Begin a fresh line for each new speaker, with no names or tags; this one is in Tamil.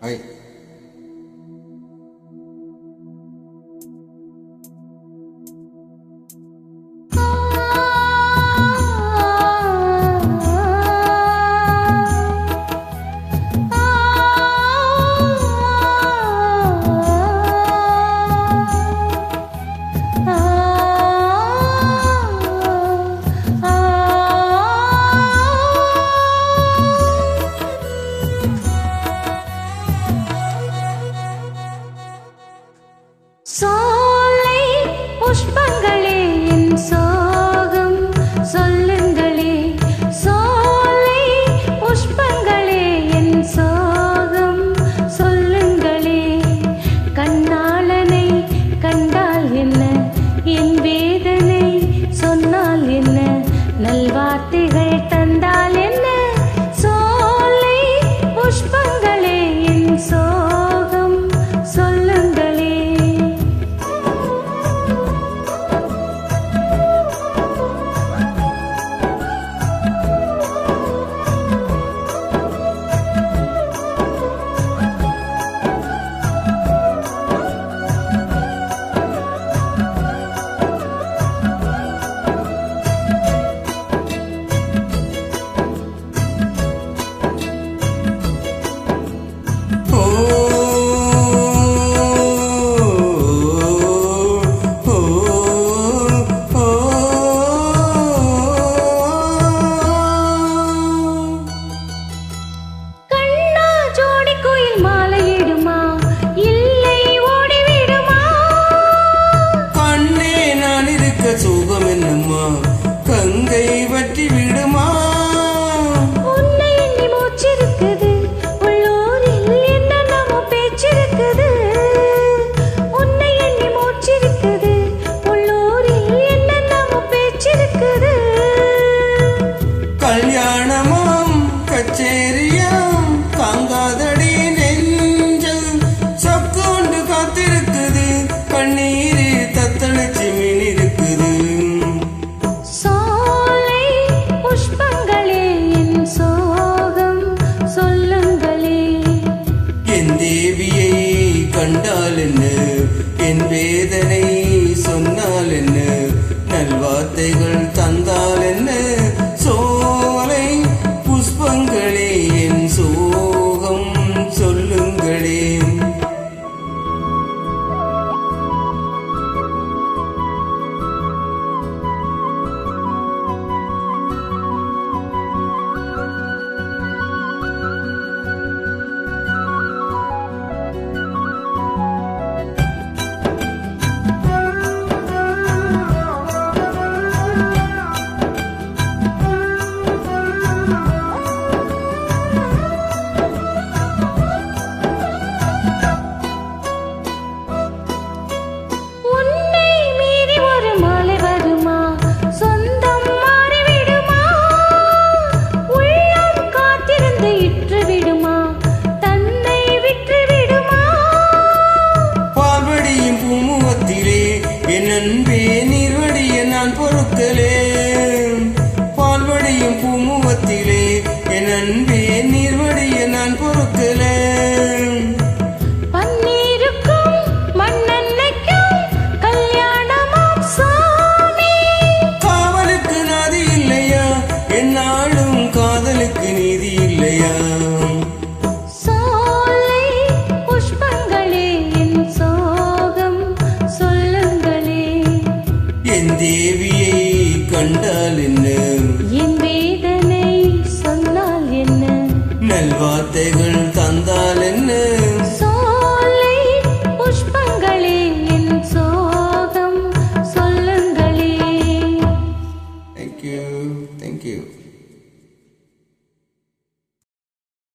はい。
சோலை புஷ்பங்களே என் சோகம் சொல்லுங்களே, சோலை புஷ்பங்களே என் சோகம் சொல்லுங்களே. கண்ணாளனை கண்டால் என்ன, என் வேதனை சொன்னால் என்ன, நல்வார்த்தைகள் தந்தால் என்ன. சோலை புஷ்பங்களே என் சோகம் சொல்லுங்களே.
சுகம் என்னம்மா கங்கை வற்றி விடுமா,
உன்னை எண்ணி மூச்சிருக்குது உள்ளூரில் என்னென்னமோ பேச்சிருக்குது. உன்னை எண்ணி மூச்சிருக்குது உள்ளூரில் என்னென்னமோ பேச்சிருக்குது.
கல்யாணமாம் கச்சேரியாம் தாங்காதடி நெஞ்சம் சொக்கொண்டு காத்திருக்குது, கண்ணீரே தத்தளிச்சு மீன் இருக்குது.
சோலை புஷ்பங்களே என் சோகம் சொல்லுங்களே.
என் தேவியை கண்டால் என்ன, என் வேதனை சொன்னால் என்ன, நல்வார்த்தைகள் தந்தால் என்ன. சோலை புஷ்பங்களே என் சோகம் சொல்லுங்களே. என் அன்பே நீர்வடிய நான் பொறுக்கலே, பால்வடியும் பூமுகத்திலே என் அன்பே நீர்வடிய நான் பொறுக்கலே.
பன்னீருக்கும் மண்ணெண்ணைக்கும் கல்யாணமாம் சாமி,
காவலுக்கு நாதி இல்லையா, என்னாலும் காதலுக்கு நீதி இல்லையா.
சோலை புஷ்பங்களே என் சோகம் சொல்லுங்களே.
என் தேவியை கண்டால் என்ன,
என் வேதனை சொன்னால் என்ன,
நல்வார்த்தைகள் தந்தால் என்ன.